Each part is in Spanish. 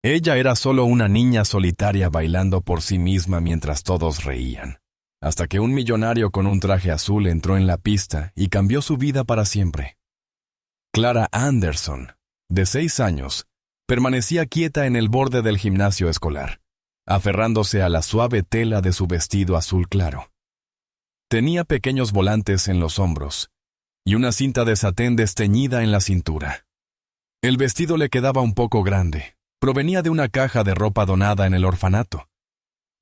Ella era solo una niña solitaria bailando por sí misma mientras todos reían, hasta que un millonario con un traje azul entró en la pista y cambió su vida para siempre. Clara Anderson, de 6 años, permanecía quieta en el borde del gimnasio escolar, aferrándose a la suave tela de su vestido azul claro. Tenía pequeños volantes en los hombros y una cinta de satén desteñida en la cintura. El vestido le quedaba un poco grande, provenía de una caja de ropa donada en el orfanato,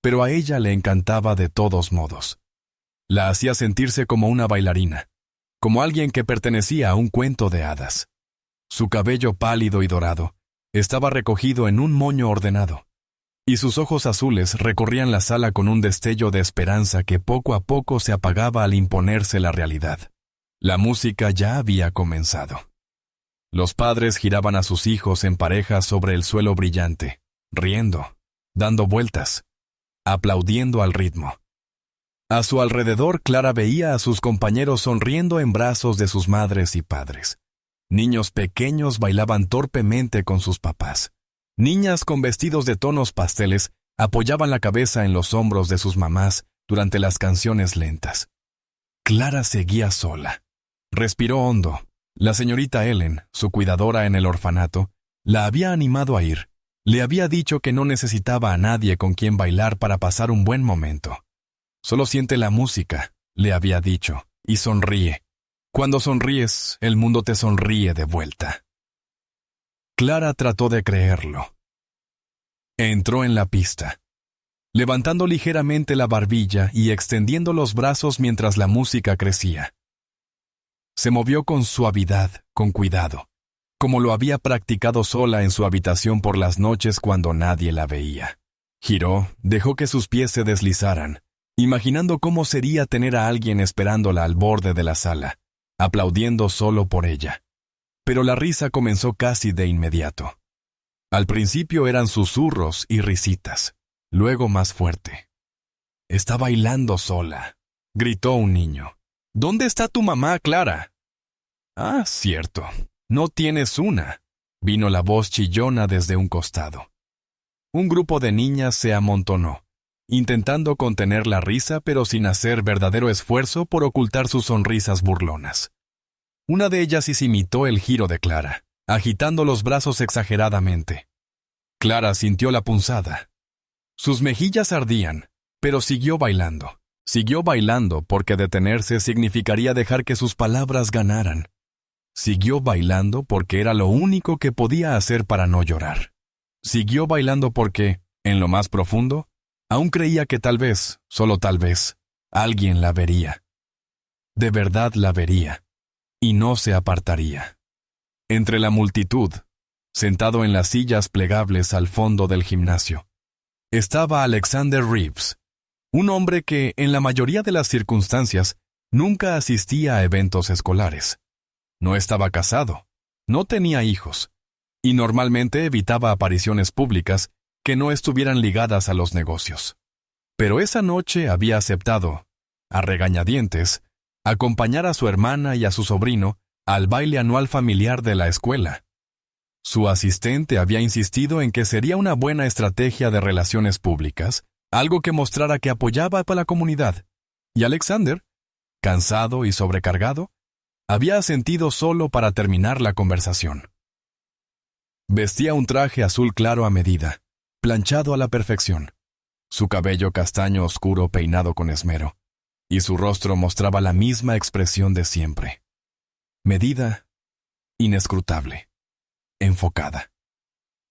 pero a ella le encantaba de todos modos. La hacía sentirse como una bailarina, como alguien que pertenecía a un cuento de hadas. Su cabello pálido y dorado estaba recogido en un moño ordenado, y sus ojos azules recorrían la sala con un destello de esperanza que poco a poco se apagaba al imponerse la realidad. La música ya había comenzado. Los padres giraban a sus hijos en parejas sobre el suelo brillante, riendo, dando vueltas, aplaudiendo al ritmo. A su alrededor, Clara veía a sus compañeros sonriendo en brazos de sus madres y padres. Niños pequeños bailaban torpemente con sus papás. Niñas con vestidos de tonos pasteles apoyaban la cabeza en los hombros de sus mamás durante las canciones lentas. Clara seguía sola. Respiró hondo. La señorita Ellen, su cuidadora en el orfanato, la había animado a ir. Le había dicho que no necesitaba a nadie con quien bailar para pasar un buen momento. Solo siente la música, le había dicho, y sonríe. Cuando sonríes, el mundo te sonríe de vuelta. Clara trató de creerlo. Entró en la pista, levantando ligeramente la barbilla y extendiendo los brazos mientras la música crecía. Se movió con suavidad, con cuidado, como lo había practicado sola en su habitación por las noches cuando nadie la veía. Giró, dejó que sus pies se deslizaran, imaginando cómo sería tener a alguien esperándola al borde de la sala, aplaudiendo solo por ella. Pero la risa comenzó casi de inmediato. Al principio eran susurros y risitas, luego más fuerte. «Está bailando sola», gritó un niño. «¿Dónde está tu mamá, Clara?» «Ah, cierto, no tienes una», vino la voz chillona desde un costado. Un grupo de niñas se amontonó, intentando contener la risa pero sin hacer verdadero esfuerzo por ocultar sus sonrisas burlonas. Una de ellas imitó el giro de Clara, agitando los brazos exageradamente. Clara sintió la punzada. Sus mejillas ardían, pero siguió bailando. Siguió bailando porque detenerse significaría dejar que sus palabras ganaran. Siguió bailando porque era lo único que podía hacer para no llorar. Siguió bailando porque, en lo más profundo, aún creía que tal vez, solo tal vez, alguien la vería. De verdad la vería, y no se apartaría. Entre la multitud, sentado en las sillas plegables al fondo del gimnasio, estaba Alexander Reeves, un hombre que, en la mayoría de las circunstancias, nunca asistía a eventos escolares. No estaba casado, no tenía hijos, y normalmente evitaba apariciones públicas que no estuvieran ligadas a los negocios. Pero esa noche había aceptado, a regañadientes, acompañar a su hermana y a su sobrino al baile anual familiar de la escuela. Su asistente había insistido en que sería una buena estrategia de relaciones públicas, algo que mostrara que apoyaba a la comunidad, y Alexander, cansado y sobrecargado, había asentido solo para terminar la conversación. Vestía un traje azul claro a medida, planchado a la perfección, su cabello castaño oscuro peinado con esmero, y su rostro mostraba la misma expresión de siempre. Medida, inescrutable, enfocada.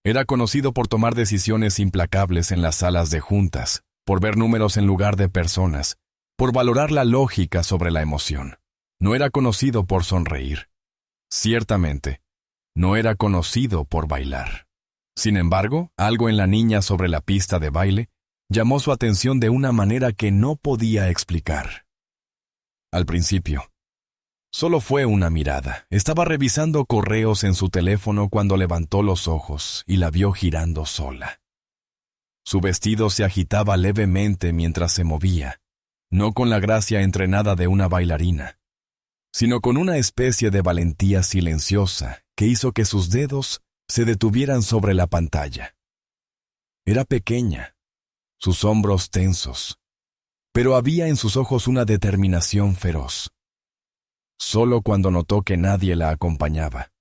Era conocido por tomar decisiones implacables en las salas de juntas, por ver números en lugar de personas, por valorar la lógica sobre la emoción. No era conocido por sonreír. Ciertamente, no era conocido por bailar. Sin embargo, algo en la niña sobre la pista de baile llamó su atención de una manera que no podía explicar. Al principio, solo fue una mirada. Estaba revisando correos en su teléfono cuando levantó los ojos y la vio girando sola. Su vestido se agitaba levemente mientras se movía, no con la gracia entrenada de una bailarina, sino con una especie de valentía silenciosa que hizo que sus dedos se detuvieran sobre la pantalla. Era pequeña, sus hombros tensos, pero había en sus ojos una determinación feroz. Solo cuando notó que nadie la acompañaba,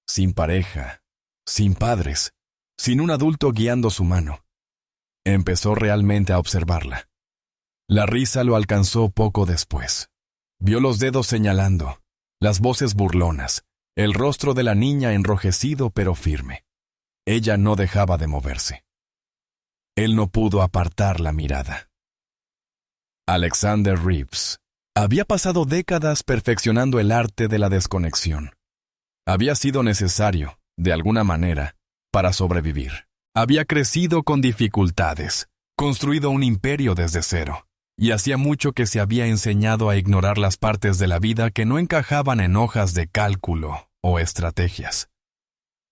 sin pareja, sin padres, sin un adulto guiando su mano, empezó realmente a observarla. La risa lo alcanzó poco después. Vio los dedos señalando, las voces burlonas, el rostro de la niña enrojecido pero firme. Ella no dejaba de moverse. Él no pudo apartar la mirada. Alexander Reeves había pasado décadas perfeccionando el arte de la desconexión. Había sido necesario, de alguna manera, para sobrevivir. Había crecido con dificultades, construido un imperio desde cero, y hacía mucho que se había enseñado a ignorar las partes de la vida que no encajaban en hojas de cálculo o estrategias.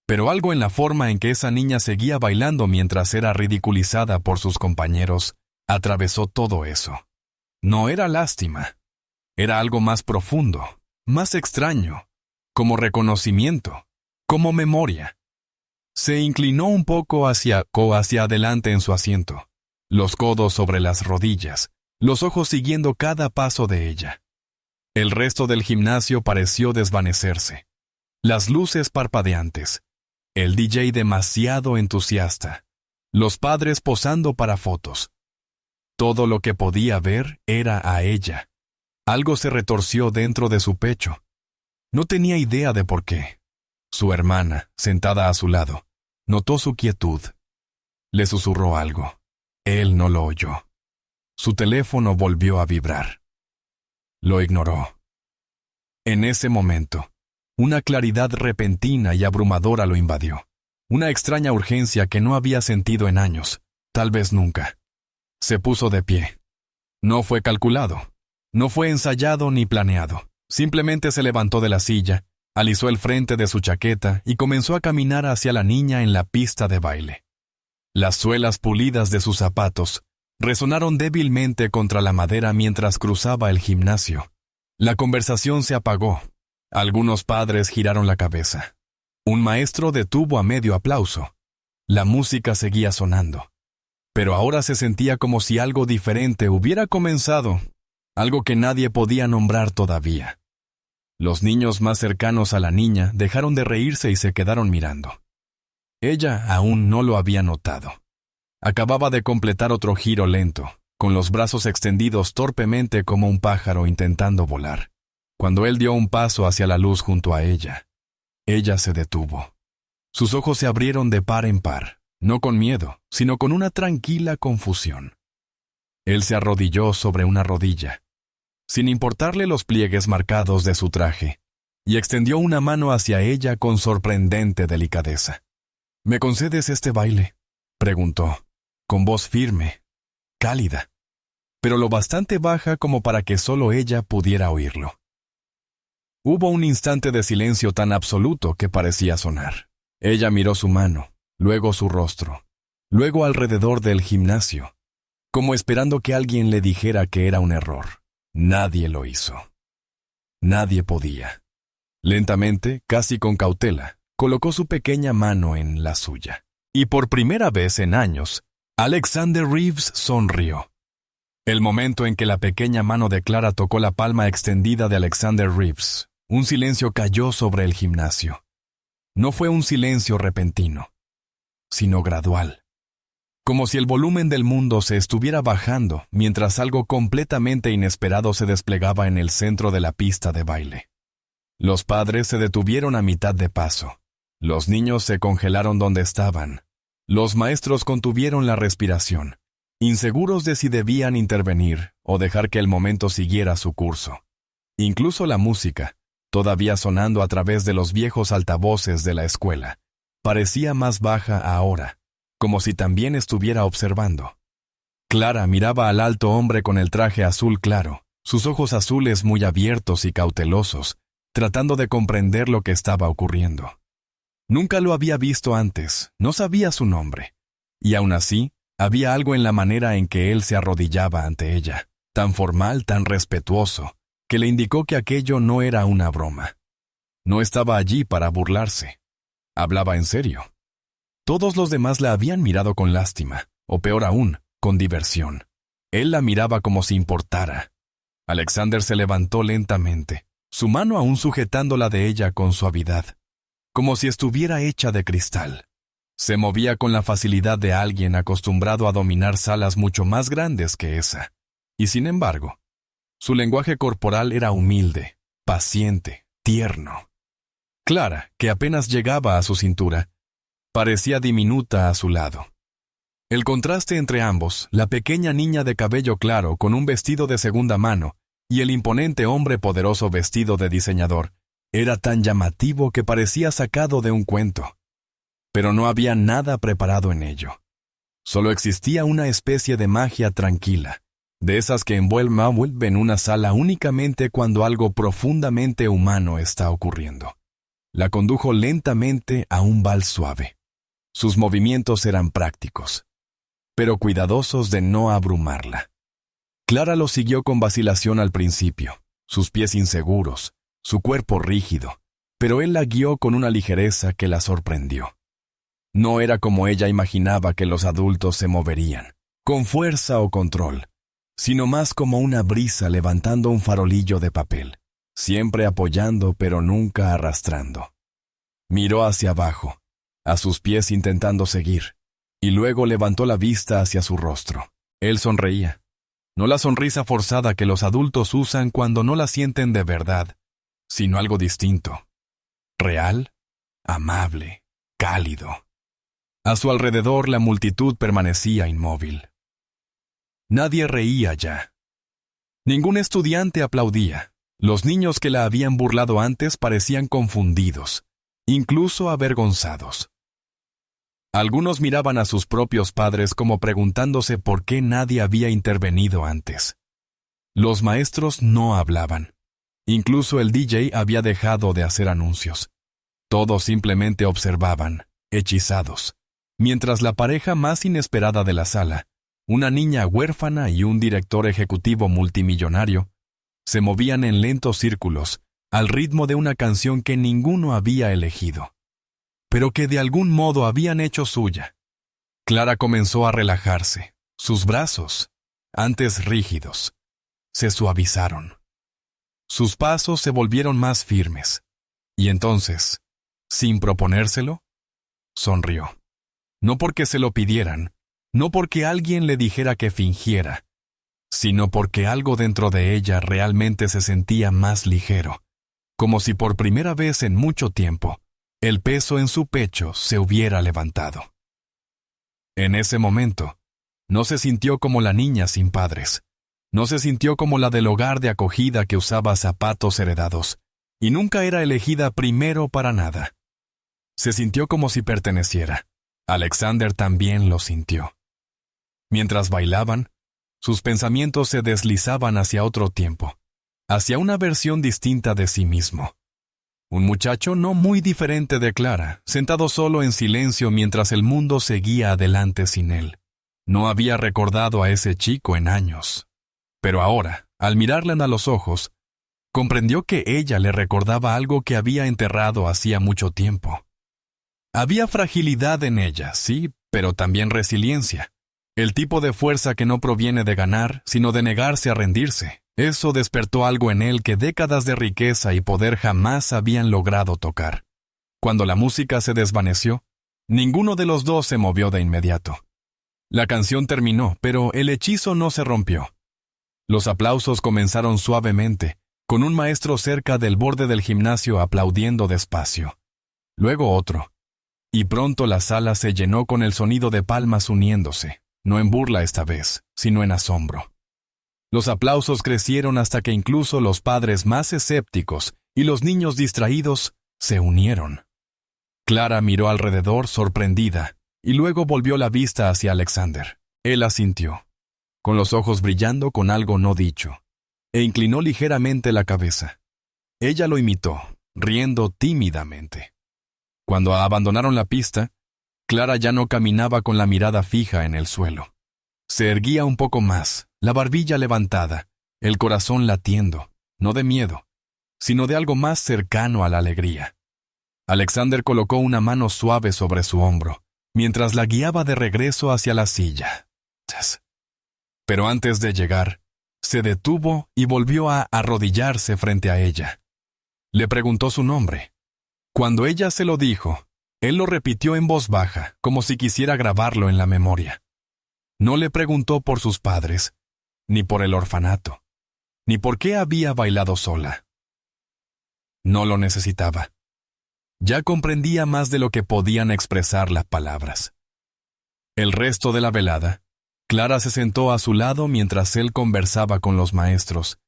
Pero algo en la forma en que esa niña seguía bailando mientras era ridiculizada por sus compañeros atravesó todo eso. No era lástima, era algo más profundo, más extraño, como reconocimiento, como memoria. Se inclinó un poco hacia adelante en su asiento, los codos sobre las rodillas, los ojos siguiendo cada paso de ella. El resto del gimnasio pareció desvanecerse. Las luces parpadeantes, el DJ demasiado entusiasta, los padres posando para fotos. Todo lo que podía ver era a ella. Algo se retorció dentro de su pecho. No tenía idea de por qué. Su hermana, sentada a su lado, notó su quietud. Le susurró algo. Él no lo oyó. Su teléfono volvió a vibrar. Lo ignoró. En ese momento, una claridad repentina y abrumadora lo invadió. Una extraña urgencia que no había sentido en años, tal vez nunca. Se puso de pie. No fue calculado. No fue ensayado ni planeado. Simplemente se levantó de la silla, alisó el frente de su chaqueta y comenzó a caminar hacia la niña en la pista de baile. Las suelas pulidas de sus zapatos resonaron débilmente contra la madera mientras cruzaba el gimnasio. La conversación se apagó. Algunos padres giraron la cabeza. Un maestro detuvo a medio aplauso. La música seguía sonando. Pero ahora se sentía como si algo diferente hubiera comenzado, algo que nadie podía nombrar todavía. Los niños más cercanos a la niña dejaron de reírse y se quedaron mirando. Ella aún no lo había notado. Acababa de completar otro giro lento, con los brazos extendidos torpemente como un pájaro intentando volar. Cuando él dio un paso hacia la luz junto a ella, ella se detuvo. Sus ojos se abrieron de par en par, no con miedo, sino con una tranquila confusión. Él se arrodilló sobre una rodilla, sin importarle los pliegues marcados de su traje, y extendió una mano hacia ella con sorprendente delicadeza. «¿Me concedes este baile?», preguntó, con voz firme, cálida, pero lo bastante baja como para que solo ella pudiera oírlo. Hubo un instante de silencio tan absoluto que parecía sonar. Ella miró su mano, luego su rostro, luego alrededor del gimnasio, como esperando que alguien le dijera que era un error. Nadie lo hizo. Nadie podía. Lentamente, casi con cautela, colocó su pequeña mano en la suya. Y por primera vez en años, Alexander Reeves sonrió. El momento en que la pequeña mano de Clara tocó la palma extendida de Alexander Reeves, un silencio cayó sobre el gimnasio. No fue un silencio repentino, sino gradual. Como si el volumen del mundo se estuviera bajando mientras algo completamente inesperado se desplegaba en el centro de la pista de baile. Los padres se detuvieron a mitad de paso. Los niños se congelaron donde estaban. Los maestros contuvieron la respiración, inseguros de si debían intervenir o dejar que el momento siguiera su curso. Incluso la música, todavía sonando a través de los viejos altavoces de la escuela, parecía más baja ahora, como si también estuviera observando. Clara miraba al alto hombre con el traje azul claro, sus ojos azules muy abiertos y cautelosos, tratando de comprender lo que estaba ocurriendo. Nunca lo había visto antes, no sabía su nombre, y aún así, había algo en la manera en que él se arrodillaba ante ella, tan formal, tan respetuoso, que le indicó que aquello no era una broma. No estaba allí para burlarse. Hablaba en serio. Todos los demás la habían mirado con lástima, o peor aún, con diversión. Él la miraba como si importara. Alexander se levantó lentamente, su mano aún sujetándola de ella con suavidad, como si estuviera hecha de cristal. Se movía con la facilidad de alguien acostumbrado a dominar salas mucho más grandes que esa. Y sin embargo, su lenguaje corporal era humilde, paciente, tierno. Clara, que apenas llegaba a su cintura, parecía diminuta a su lado. El contraste entre ambos, la pequeña niña de cabello claro con un vestido de segunda mano y el imponente hombre poderoso vestido de diseñador, era tan llamativo que parecía sacado de un cuento. Pero no había nada preparado en ello. Solo existía una especie de magia tranquila, de esas que envuelven una sala únicamente cuando algo profundamente humano está ocurriendo. La condujo lentamente a un vals suave. Sus movimientos eran prácticos, pero cuidadosos de no abrumarla. Clara lo siguió con vacilación al principio, sus pies inseguros, su cuerpo rígido, pero él la guió con una ligereza que la sorprendió. No era como ella imaginaba que los adultos se moverían, con fuerza o control, sino más como una brisa levantando un farolillo de papel, siempre apoyando pero nunca arrastrando. Miró hacia abajo, a sus pies intentando seguir, y luego levantó la vista hacia su rostro. Él sonreía. No la sonrisa forzada que los adultos usan cuando no la sienten de verdad, sino algo distinto. Real, amable, cálido. A su alrededor la multitud permanecía inmóvil. Nadie reía ya. Ningún estudiante aplaudía. Los niños que la habían burlado antes parecían confundidos, incluso avergonzados. Algunos miraban a sus propios padres como preguntándose por qué nadie había intervenido antes. Los maestros no hablaban. Incluso el DJ había dejado de hacer anuncios. Todos simplemente observaban, hechizados, mientras la pareja más inesperada de la sala, una niña huérfana y un director ejecutivo multimillonario, se movían en lentos círculos, al ritmo de una canción que ninguno había elegido, pero que de algún modo habían hecho suya. Clara comenzó a relajarse. Sus brazos, antes rígidos, se suavizaron. Sus pasos se volvieron más firmes. Y entonces, sin proponérselo, sonrió. No porque se lo pidieran, no porque alguien le dijera que fingiera, sino porque algo dentro de ella realmente se sentía más ligero, como si por primera vez en mucho tiempo, el peso en su pecho se hubiera levantado. En ese momento, no se sintió como la niña sin padres. No se sintió como la del hogar de acogida que usaba zapatos heredados, y nunca era elegida primero para nada. Se sintió como si perteneciera. Alexander también lo sintió. Mientras bailaban, sus pensamientos se deslizaban hacia otro tiempo, hacia una versión distinta de sí mismo. Un muchacho no muy diferente de Clara, sentado solo en silencio mientras el mundo seguía adelante sin él. No había recordado a ese chico en años. Pero ahora, al mirarla a los ojos, comprendió que ella le recordaba algo que había enterrado hacía mucho tiempo. Había fragilidad en ella, sí, pero también resiliencia. El tipo de fuerza que no proviene de ganar, sino de negarse a rendirse. Eso despertó algo en él que décadas de riqueza y poder jamás habían logrado tocar. Cuando la música se desvaneció, ninguno de los dos se movió de inmediato. La canción terminó, pero el hechizo no se rompió. Los aplausos comenzaron suavemente, con un maestro cerca del borde del gimnasio aplaudiendo despacio. Luego otro. Y pronto la sala se llenó con el sonido de palmas uniéndose, no en burla esta vez, sino en asombro. Los aplausos crecieron hasta que incluso los padres más escépticos y los niños distraídos se unieron. Clara miró alrededor sorprendida y luego volvió la vista hacia Alexander. Él asintió, con los ojos brillando con algo no dicho, e inclinó ligeramente la cabeza. Ella lo imitó, riendo tímidamente. Cuando abandonaron la pista, Clara ya no caminaba con la mirada fija en el suelo. Se erguía un poco más, la barbilla levantada, el corazón latiendo, no de miedo, sino de algo más cercano a la alegría. Alexander colocó una mano suave sobre su hombro, mientras la guiaba de regreso hacia la silla. Pero antes de llegar, se detuvo y volvió a arrodillarse frente a ella. Le preguntó su nombre. Cuando ella se lo dijo, él lo repitió en voz baja, como si quisiera grabarlo en la memoria. No le preguntó por sus padres, ni por el orfanato, ni por qué había bailado sola. No lo necesitaba. Ya comprendía más de lo que podían expresar las palabras. El resto de la velada, Clara se sentó a su lado mientras él conversaba con los maestros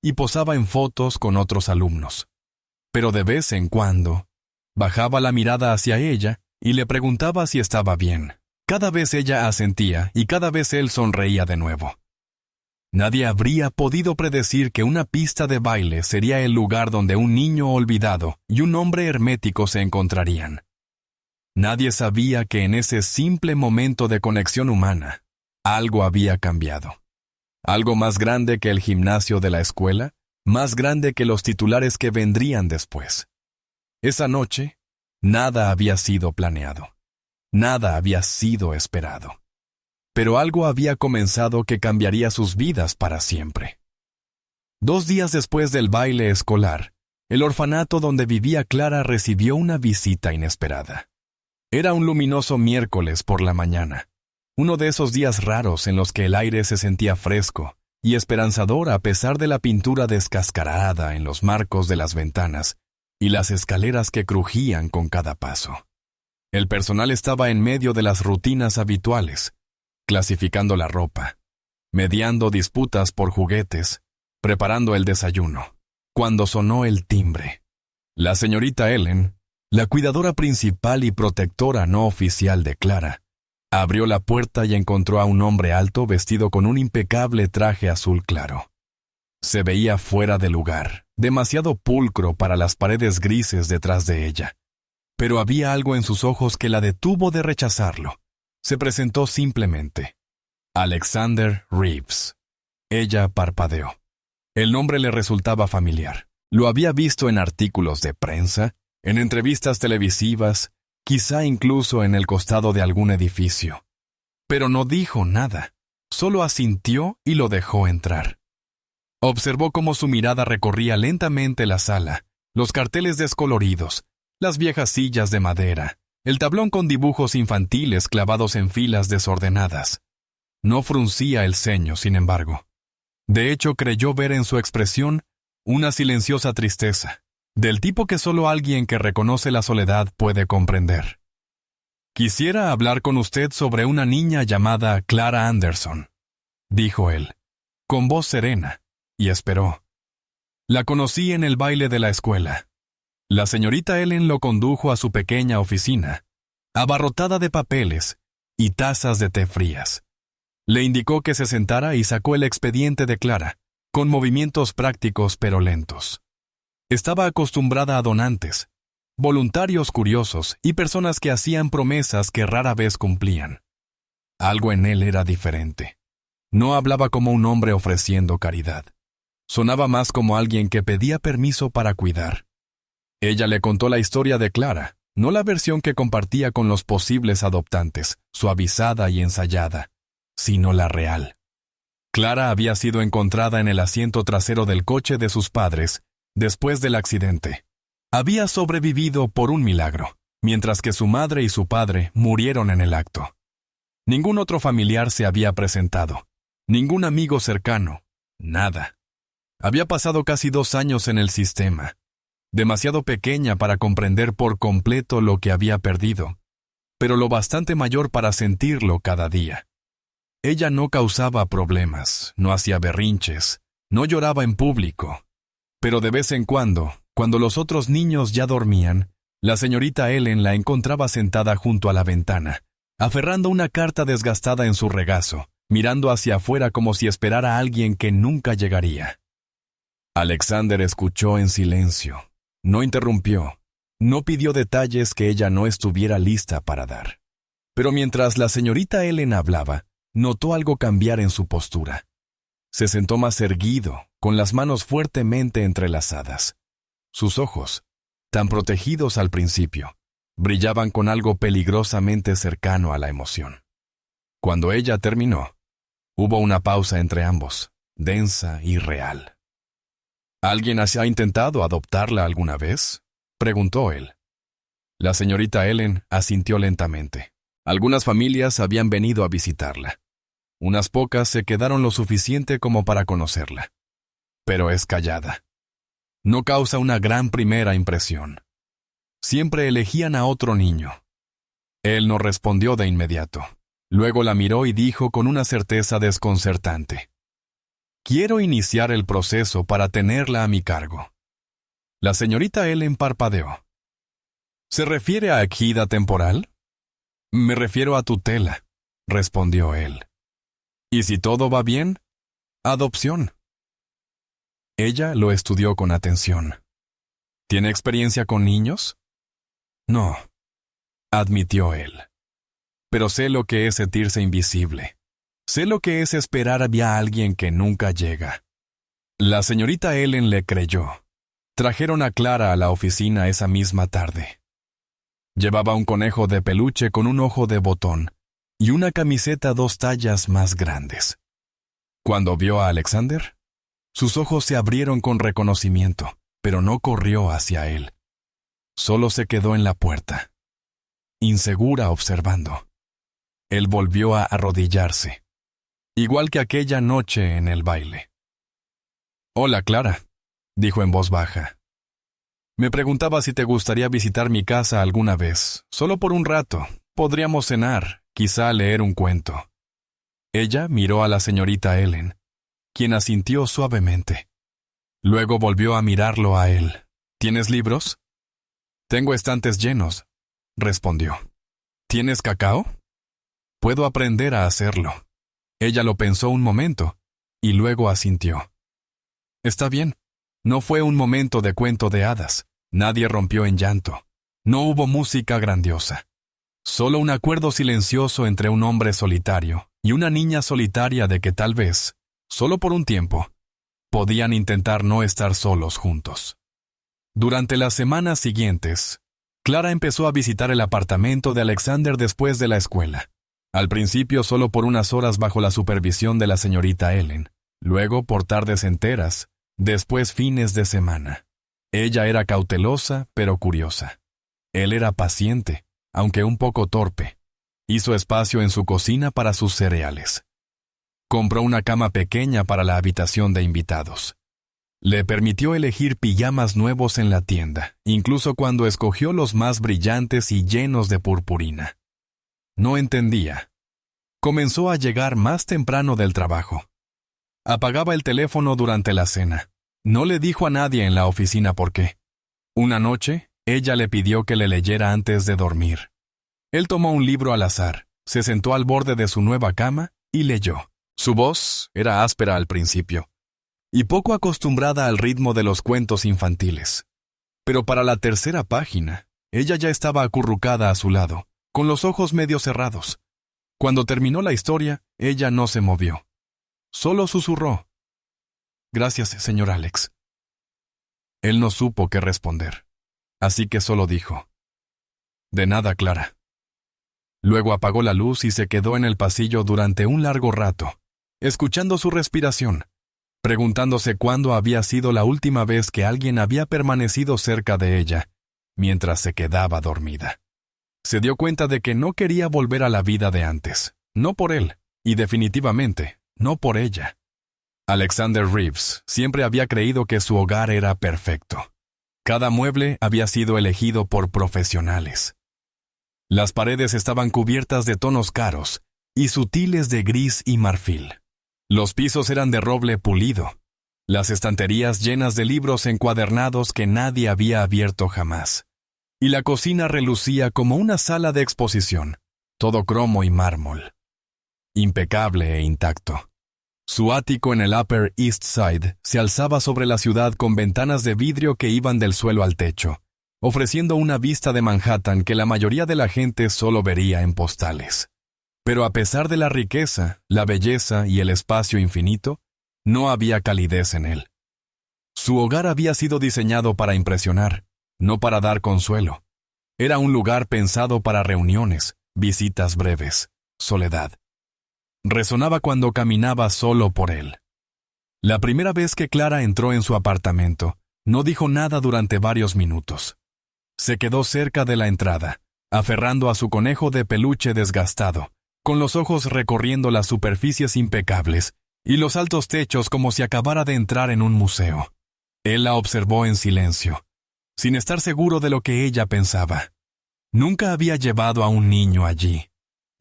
y posaba en fotos con otros alumnos. Pero de vez en cuando, bajaba la mirada hacia ella y le preguntaba si estaba bien. Cada vez ella asentía y cada vez él sonreía de nuevo. Nadie habría podido predecir que una pista de baile sería el lugar donde un niño olvidado y un hombre hermético se encontrarían. Nadie sabía que en ese simple momento de conexión humana, algo había cambiado. Algo más grande que el gimnasio de la escuela, más grande que los titulares que vendrían después. Esa noche, nada había sido planeado. Nada había sido esperado. Pero algo había comenzado que cambiaría sus vidas para siempre. 2 días después del baile escolar, el orfanato donde vivía Clara recibió una visita inesperada. Era un luminoso miércoles por la mañana, uno de esos días raros en los que el aire se sentía fresco y esperanzador a pesar de la pintura descascarada en los marcos de las ventanas y las escaleras que crujían con cada paso. El personal estaba en medio de las rutinas habituales, clasificando la ropa, mediando disputas por juguetes, preparando el desayuno, cuando sonó el timbre. La señorita Ellen, la cuidadora principal y protectora no oficial de Clara, abrió la puerta y encontró a un hombre alto vestido con un impecable traje azul claro. Se veía fuera de lugar, demasiado pulcro para las paredes grises detrás de ella. Pero había algo en sus ojos que la detuvo de rechazarlo. Se presentó simplemente. Alexander Reeves. Ella parpadeó. El nombre le resultaba familiar. Lo había visto en artículos de prensa, en entrevistas televisivas, quizá incluso en el costado de algún edificio. Pero no dijo nada. Solo asintió y lo dejó entrar. Observó cómo su mirada recorría lentamente la sala, los carteles descoloridos, las viejas sillas de madera, el tablón con dibujos infantiles clavados en filas desordenadas. No fruncía el ceño, sin embargo. De hecho, creyó ver en su expresión una silenciosa tristeza, del tipo que solo alguien que reconoce la soledad puede comprender. «Quisiera hablar con usted sobre una niña llamada Clara Anderson», dijo él, con voz serena, y esperó. «La conocí en el baile de la escuela». La señorita Ellen lo condujo a su pequeña oficina, abarrotada de papeles y tazas de té frías. Le indicó que se sentara y sacó el expediente de Clara, con movimientos prácticos pero lentos. Estaba acostumbrada a donantes, voluntarios curiosos y personas que hacían promesas que rara vez cumplían. Algo en él era diferente. No hablaba como un hombre ofreciendo caridad. Sonaba más como alguien que pedía permiso para cuidar. Ella le contó la historia de Clara, no la versión que compartía con los posibles adoptantes, suavizada y ensayada, sino la real. Clara había sido encontrada en el asiento trasero del coche de sus padres después del accidente. Había sobrevivido por un milagro, mientras que su madre y su padre murieron en el acto. Ningún otro familiar se había presentado, ningún amigo cercano, nada. Había pasado casi 2 años en el sistema, demasiado pequeña para comprender por completo lo que había perdido, pero lo bastante mayor para sentirlo cada día. Ella no causaba problemas, no hacía berrinches, no lloraba en público, pero de vez en cuando los otros niños ya dormían, la señorita Ellen la encontraba sentada junto a la ventana, aferrando una carta desgastada en su regazo, mirando hacia afuera como si esperara a alguien que nunca llegaría. Alexander escuchó en silencio. No interrumpió, no pidió detalles que ella no estuviera lista para dar. Pero mientras la señorita Ellen hablaba, notó algo cambiar en su postura. Se sentó más erguido, con las manos fuertemente entrelazadas. Sus ojos, tan protegidos al principio, Brillaban con algo peligrosamente cercano a la emoción. Cuando ella terminó, hubo una pausa entre ambos, densa y real. ¿Alguien ha intentado adoptarla alguna vez?, preguntó él. La señorita Ellen asintió lentamente. Algunas familias habían venido a visitarla. Unas pocas se quedaron lo suficiente como para conocerla. Pero es callada. No causa una gran primera impresión. Siempre elegían a otro niño. Él no respondió de inmediato. Luego la miró y dijo con una certeza desconcertante: «Quiero iniciar el proceso para tenerla a mi cargo». La señorita Ellen parpadeó. ¿Se refiere a ejida temporal? Me refiero a tutela, respondió él. ¿Y si todo va bien? Adopción. Ella lo estudió con atención. ¿Tiene experiencia con niños? No, admitió él. Pero sé lo que es sentirse invisible. Sé lo que es esperar a alguien que nunca llega. La señorita Ellen le creyó. Trajeron a Clara a la oficina esa misma tarde. Llevaba un conejo de peluche con un ojo de botón y una camiseta 2 tallas más grandes. Cuando vio a Alexander, sus ojos se abrieron con reconocimiento, pero no corrió hacia él. Solo se quedó en la puerta, insegura observando. Él volvió a arrodillarse, igual que aquella noche en el baile. «Hola, Clara», dijo en voz baja. «Me preguntaba si te gustaría visitar mi casa alguna vez, solo por un rato. Podríamos cenar, quizá leer un cuento». Ella miró a la señorita Ellen, quien asintió suavemente. Luego volvió a mirarlo a él. «¿Tienes libros?» «Tengo estantes llenos», respondió. «¿Tienes cacao?» «Puedo aprender a hacerlo». Ella lo pensó un momento, y luego asintió. «Está bien». No fue un momento de cuento de hadas. Nadie rompió en llanto. No hubo música grandiosa. Solo un acuerdo silencioso entre un hombre solitario y una niña solitaria de que tal vez, solo por un tiempo, podían intentar no estar solos juntos. Durante las semanas siguientes, Clara empezó a visitar el apartamento de Alexander después de la escuela. Al principio solo por unas horas bajo la supervisión de la señorita Ellen, luego por tardes enteras, después fines de semana. Ella era cautelosa, pero curiosa. Él era paciente, aunque un poco torpe. Hizo espacio en su cocina para sus cereales. Compró una cama pequeña para la habitación de invitados. Le permitió elegir pijamas nuevos en la tienda, incluso cuando escogió los más brillantes y llenos de purpurina. No entendía. Comenzó a llegar más temprano del trabajo. Apagaba el teléfono durante la cena. No le dijo a nadie en la oficina por qué. Una noche, ella le pidió que le leyera antes de dormir. Él tomó un libro al azar, se sentó al borde de su nueva cama y leyó. Su voz era áspera al principio, y poco acostumbrada al ritmo de los cuentos infantiles. Pero para la tercera página, ella ya estaba acurrucada a su lado, con los ojos medio cerrados. Cuando terminó la historia, ella no se movió. Solo susurró: «Gracias, señor Alex». Él no supo qué responder, así que solo dijo: «De nada, Clara». Luego apagó la luz y se quedó en el pasillo durante un largo rato, escuchando su respiración, preguntándose cuándo había sido la última vez que alguien había permanecido cerca de ella, mientras se quedaba dormida. Se dio cuenta de que no quería volver a la vida de antes, no por él, y definitivamente no por ella. Alexander Reeves siempre había creído que su hogar era perfecto. Cada mueble había sido elegido por profesionales. Las paredes estaban cubiertas de tonos caros y sutiles de gris y marfil. Los pisos eran de roble pulido. Las estanterías llenas de libros encuadernados que nadie había abierto jamás. Y la cocina relucía como una sala de exposición, todo cromo y mármol. Impecable e intacto. Su ático en el Upper East Side se alzaba sobre la ciudad con ventanas de vidrio que iban del suelo al techo, ofreciendo una vista de Manhattan que la mayoría de la gente solo vería en postales. Pero a pesar de la riqueza, la belleza y el espacio infinito, no había calidez en él. Su hogar había sido diseñado para impresionar, no para dar consuelo. Era un lugar pensado para reuniones, visitas breves, soledad. Resonaba cuando caminaba solo por él. La primera vez que Clara entró en su apartamento, no dijo nada durante varios minutos. Se quedó cerca de la entrada, aferrando a su conejo de peluche desgastado, con los ojos recorriendo las superficies impecables y los altos techos como si acabara de entrar en un museo. Él la observó en silencio, sin estar seguro de lo que ella pensaba. Nunca había llevado a un niño allí.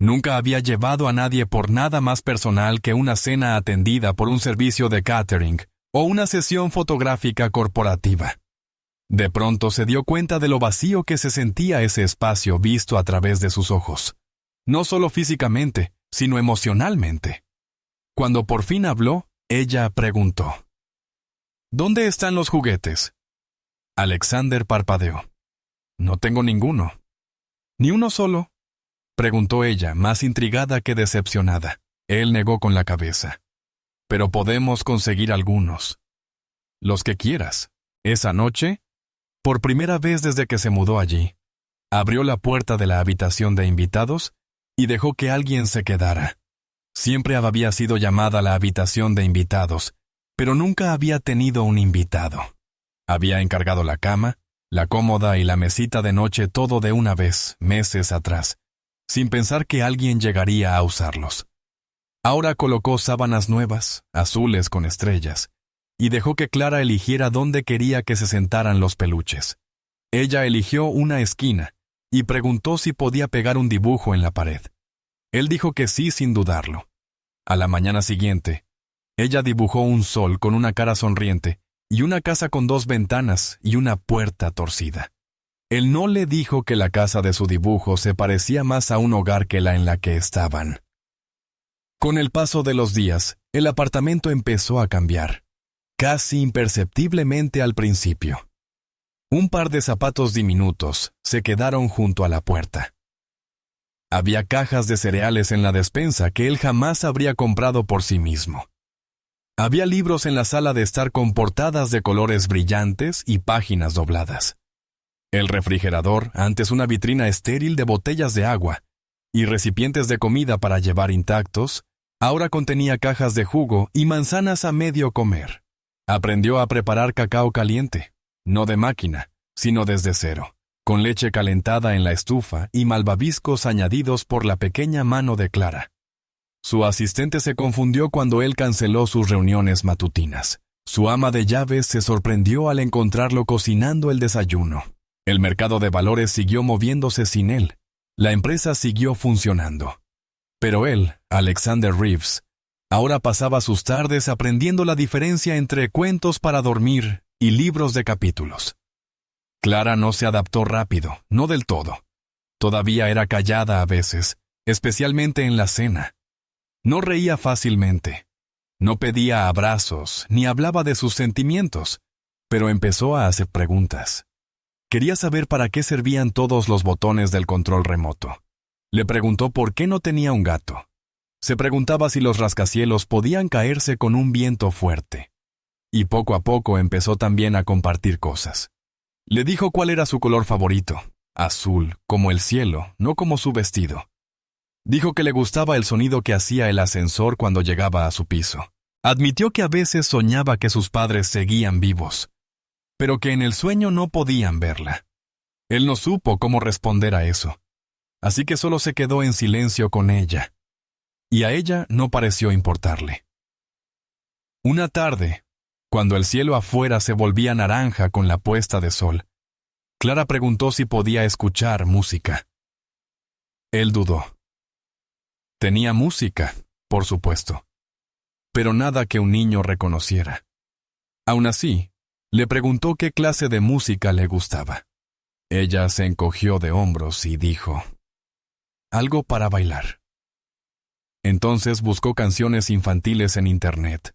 Nunca había llevado a nadie por nada más personal que una cena atendida por un servicio de catering o una sesión fotográfica corporativa. De pronto se dio cuenta de lo vacío que se sentía ese espacio visto a través de sus ojos. No solo físicamente, sino emocionalmente. Cuando por fin habló, ella preguntó: ¿Dónde están los juguetes? Alexander parpadeó. No tengo ninguno. ¿Ni uno solo? Preguntó ella, más intrigada que decepcionada. Él negó con la cabeza. Pero podemos conseguir algunos. Los que quieras. Esa noche, por primera vez desde que se mudó allí, abrió la puerta de la habitación de invitados y dejó que alguien se quedara. Siempre había sido llamada la habitación de invitados, pero nunca había tenido un invitado. Había encargado la cama, la cómoda y la mesita de noche todo de una vez, meses atrás, sin pensar que alguien llegaría a usarlos. Ahora colocó sábanas nuevas, azules con estrellas, y dejó que Clara eligiera dónde quería que se sentaran los peluches. Ella eligió una esquina y preguntó si podía pegar un dibujo en la pared. Él dijo que sí sin dudarlo. A la mañana siguiente, ella dibujó un sol con una cara sonriente y una casa con 2 ventanas y una puerta torcida. Él no le dijo que la casa de su dibujo se parecía más a un hogar que la en la que estaban. Con el paso de los días, el apartamento empezó a cambiar, casi imperceptiblemente al principio. Un par de zapatos diminutos se quedaron junto a la puerta. Había cajas de cereales en la despensa que él jamás habría comprado por sí mismo. Había libros en la sala de estar con portadas de colores brillantes y páginas dobladas. El refrigerador, antes una vitrina estéril de botellas de agua y recipientes de comida para llevar intactos, ahora contenía cajas de jugo y manzanas a medio comer. Aprendió a preparar cacao caliente, no de máquina, sino desde cero, con leche calentada en la estufa y malvaviscos añadidos por la pequeña mano de Clara. Su asistente se confundió cuando él canceló sus reuniones matutinas. Su ama de llaves se sorprendió al encontrarlo cocinando el desayuno. El mercado de valores siguió moviéndose sin él. La empresa siguió funcionando. Pero él, Alexander Reeves, ahora pasaba sus tardes aprendiendo la diferencia entre cuentos para dormir y libros de capítulos. Clara no se adaptó rápido, no del todo. Todavía era callada a veces, especialmente en la cena. No reía fácilmente. No pedía abrazos, ni hablaba de sus sentimientos, pero empezó a hacer preguntas. Quería saber para qué servían todos los botones del control remoto. Le preguntó por qué no tenía un gato. Se preguntaba si los rascacielos podían caerse con un viento fuerte. Y poco a poco empezó también a compartir cosas. Le dijo cuál era su color favorito, azul, como el cielo, no como su vestido. Dijo que le gustaba el sonido que hacía el ascensor cuando llegaba a su piso. Admitió que a veces soñaba que sus padres seguían vivos, pero que en el sueño no podían verla. Él no supo cómo responder a eso, así que solo se quedó en silencio con ella, y a ella no pareció importarle. Una tarde, cuando el cielo afuera se volvía naranja con la puesta de sol, Clara preguntó si podía escuchar música. Él dudó. Tenía música, por supuesto, pero nada que un niño reconociera. Aún así, le preguntó qué clase de música le gustaba. Ella se encogió de hombros y dijo: algo para bailar. Entonces buscó canciones infantiles en Internet.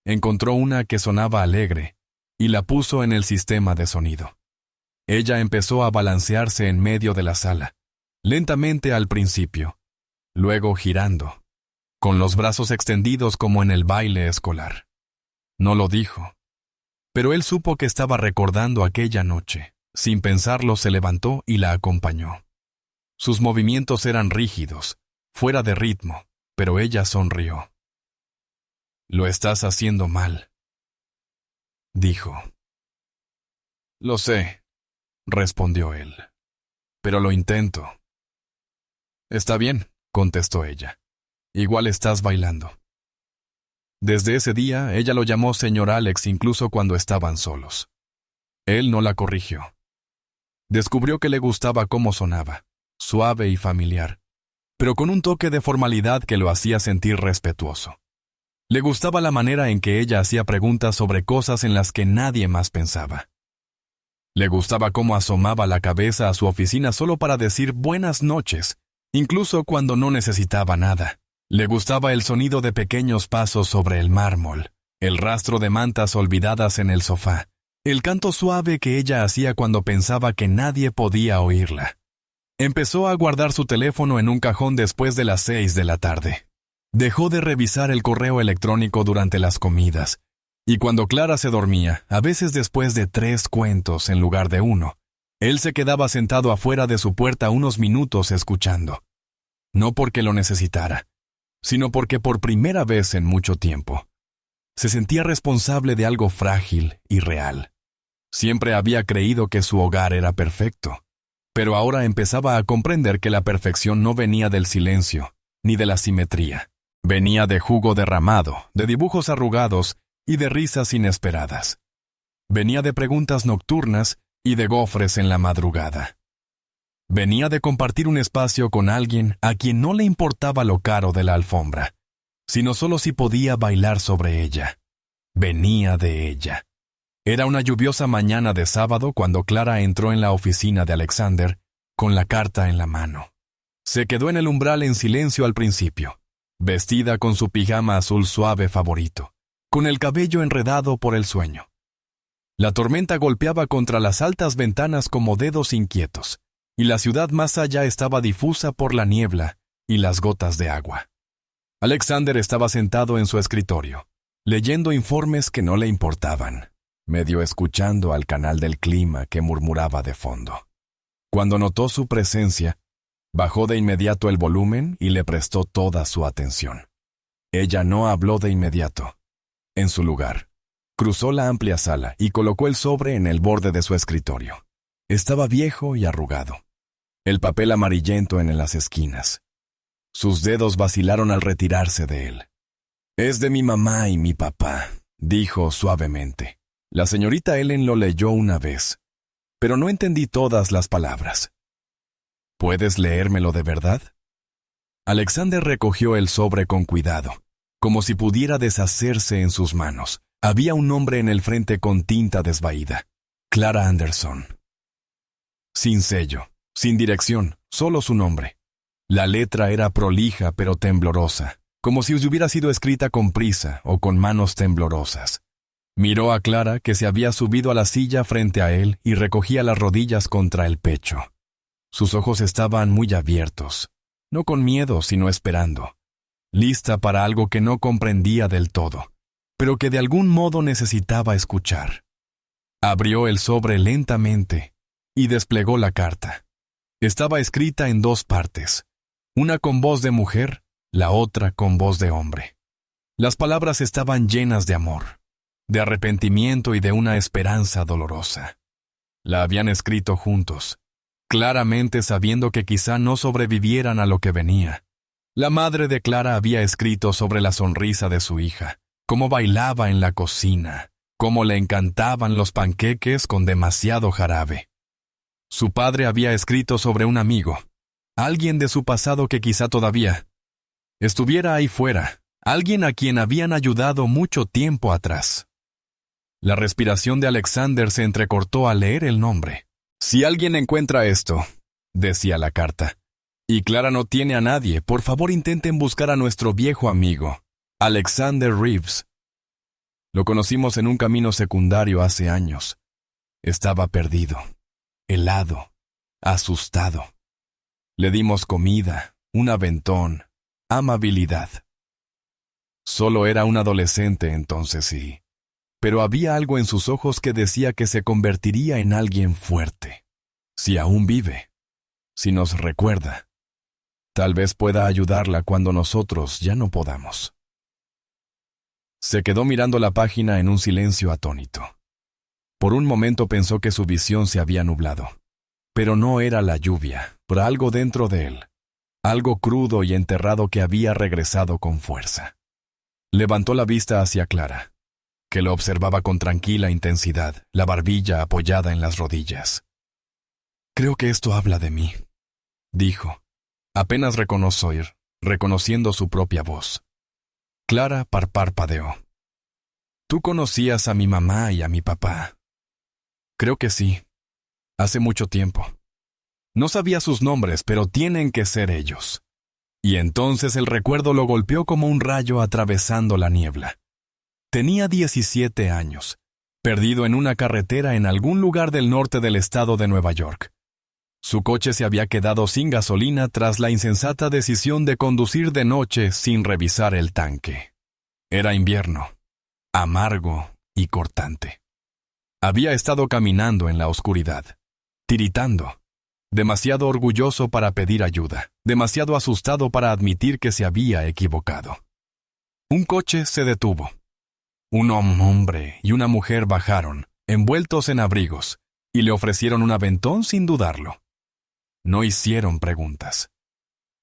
Encontró una que sonaba alegre y la puso en el sistema de sonido. Ella empezó a balancearse en medio de la sala, lentamente al principio, luego girando, con los brazos extendidos como en el baile escolar. No lo dijo, pero él supo que estaba recordando aquella noche, Sin pensarlo, se levantó y la acompañó. Sus movimientos eran rígidos, fuera de ritmo, pero ella sonrió. «Lo estás haciendo mal», dijo. «Lo sé», respondió él, «pero lo intento». «Está bien», contestó ella. «Igual estás bailando». Desde ese día, ella lo llamó señor Alex incluso cuando estaban solos. Él no la corrigió. Descubrió que le gustaba cómo sonaba, suave y familiar, pero con un toque de formalidad que lo hacía sentir respetuoso. Le gustaba la manera en que ella hacía preguntas sobre cosas en las que nadie más pensaba. Le gustaba cómo asomaba la cabeza a su oficina solo para decir buenas noches, incluso cuando no necesitaba nada. Le gustaba el sonido de pequeños pasos sobre el mármol, el rastro de mantas olvidadas en el sofá, el canto suave que ella hacía cuando pensaba que nadie podía oírla. Empezó a guardar su teléfono en un cajón después de las 6 de la tarde. Dejó de revisar el correo electrónico durante las comidas, y cuando Clara se dormía, a veces después de 3 cuentos en lugar de 1, él se quedaba sentado afuera de su puerta unos minutos escuchando. No porque lo necesitara, sino porque por primera vez en mucho tiempo se sentía responsable de algo frágil y real. Siempre había creído que su hogar era perfecto, pero ahora empezaba a comprender que la perfección no venía del silencio, ni de la simetría. Venía de jugo derramado, de dibujos arrugados y de risas inesperadas. Venía de preguntas nocturnas y de gofres en la madrugada. Venía de compartir un espacio con alguien a quien no le importaba lo caro de la alfombra, sino solo si podía bailar sobre ella. Venía de ella. Era una lluviosa mañana de sábado cuando Clara entró en la oficina de Alexander con la carta en la mano. Se quedó en el umbral en silencio al principio, vestida con su pijama azul suave favorito, con el cabello enredado por el sueño. La tormenta golpeaba contra las altas ventanas como dedos inquietos, y la ciudad más allá estaba difusa por la niebla y las gotas de agua. Alexander estaba sentado en su escritorio, leyendo informes que no le importaban, medio escuchando al canal del clima que murmuraba de fondo. Cuando notó su presencia, bajó de inmediato el volumen y le prestó toda su atención. Ella no habló de inmediato. En su lugar, cruzó la amplia sala y colocó el sobre en el borde de su escritorio. Estaba viejo y arrugado, el papel amarillento en las esquinas. Sus dedos vacilaron al retirarse de él. «Es de mi mamá y mi papá», dijo suavemente. La señorita Ellen lo leyó una vez, pero no entendí todas las palabras. «¿Puedes leérmelo de verdad?» Alexander recogió el sobre con cuidado, como si pudiera deshacerse en sus manos. Había un nombre en el frente con tinta desvaída: Clara Anderson. Sin sello, sin dirección, solo su nombre. La letra era prolija pero temblorosa, como si hubiera sido escrita con prisa o con manos temblorosas. Miró a Clara, que se había subido a la silla frente a él y recogía las rodillas contra el pecho. Sus ojos estaban muy abiertos, no con miedo, sino esperando, lista para algo que no comprendía del todo, pero que de algún modo necesitaba escuchar. Abrió el sobre lentamente y desplegó la carta. Estaba escrita en 2 partes, una con voz de mujer, la otra con voz de hombre. Las palabras estaban llenas de amor, de arrepentimiento y de una esperanza dolorosa. La habían escrito juntos, claramente sabiendo que quizá no sobrevivieran a lo que venía. La madre de Clara había escrito sobre la sonrisa de su hija, cómo bailaba en la cocina, cómo le encantaban los panqueques con demasiado jarabe. Su padre había escrito sobre un amigo, alguien de su pasado que quizá todavía estuviera ahí fuera, alguien a quien habían ayudado mucho tiempo atrás. La respiración de Alexander se entrecortó al leer el nombre. «Si alguien encuentra esto», decía la carta, «y Clara no tiene a nadie, por favor intenten buscar a nuestro viejo amigo, Alexander Reeves. Lo conocimos en un camino secundario hace años. Estaba perdido, helado, asustado. Le dimos comida, un aventón, amabilidad. Solo era un adolescente entonces sí. pero había algo en sus ojos que decía que se convertiría en alguien fuerte. Si aún vive, si nos recuerda, tal vez pueda ayudarla cuando nosotros ya no podamos. Se quedó mirando la página en un silencio atónito. Por un momento pensó que su visión se había nublado. Pero no era la lluvia, por algo dentro de él, algo crudo y enterrado que había regresado con fuerza. Levantó la vista hacia Clara, que lo observaba con tranquila intensidad, la barbilla apoyada en las rodillas. «Creo que esto habla de mí», dijo. Apenas reconoció oír, reconociendo su propia voz. Clara parpadeó. «¿Tú conocías a mi mamá y a mi papá?» «Creo que sí. Hace mucho tiempo. No sabía sus nombres, pero tienen que ser ellos». Y entonces el recuerdo lo golpeó como un rayo atravesando la niebla. Tenía 17 años, perdido en una carretera en algún lugar del norte del estado de Nueva York. Su coche se había quedado sin gasolina tras la insensata decisión de conducir de noche sin revisar el tanque. Era invierno, amargo y cortante. Había estado caminando en la oscuridad, tiritando, demasiado orgulloso para pedir ayuda, demasiado asustado para admitir que se había equivocado. Un coche se detuvo. Un hombre y una mujer bajaron, envueltos en abrigos, y le ofrecieron un aventón sin dudarlo. No hicieron preguntas.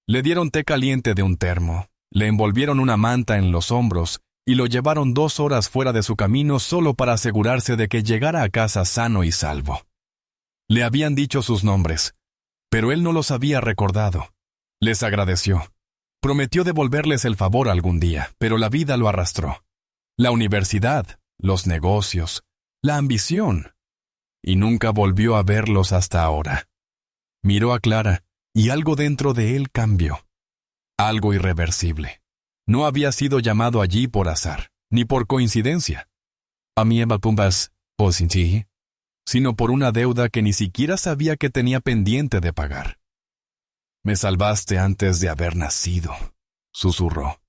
Le dieron té caliente de un termo, le envolvieron una manta en los hombros y lo llevaron 2 horas fuera de su camino solo para asegurarse de que llegara a casa sano y salvo. Le habían dicho sus nombres, pero él no los había recordado. Les agradeció. Prometió devolverles el favor algún día, pero la vida lo arrastró. La universidad, los negocios, la ambición. Y nunca volvió a verlos hasta ahora. Miró a Clara, y algo dentro de él cambió. Algo irreversible. No había sido llamado allí por azar, ni por coincidencia. Sino por una deuda que ni siquiera sabía que tenía pendiente de pagar. «Me salvaste antes de haber nacido», susurró.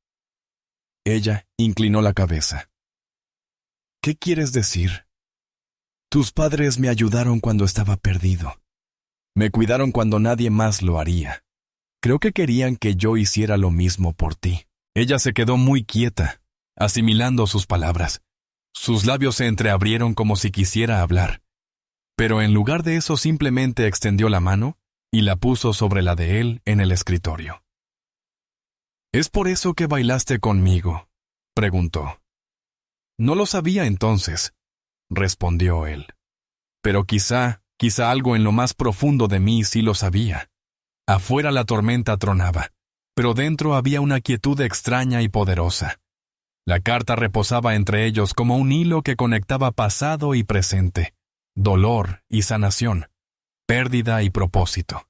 Ella inclinó la cabeza. «¿Qué quieres decir?» «Tus padres me ayudaron cuando estaba perdido. Me cuidaron cuando nadie más lo haría. Creo que querían que yo hiciera lo mismo por ti». Ella se quedó muy quieta, asimilando sus palabras. Sus labios se entreabrieron como si quisiera hablar. Pero en lugar de eso simplemente extendió la mano y la puso sobre la de él en el escritorio. «¿Es por eso que bailaste conmigo?», preguntó. «No lo sabía entonces», respondió él. «Pero quizá algo en lo más profundo de mí sí lo sabía». Afuera la tormenta tronaba, pero dentro había una quietud extraña y poderosa. La carta reposaba entre ellos como un hilo que conectaba pasado y presente, dolor y sanación, pérdida y propósito.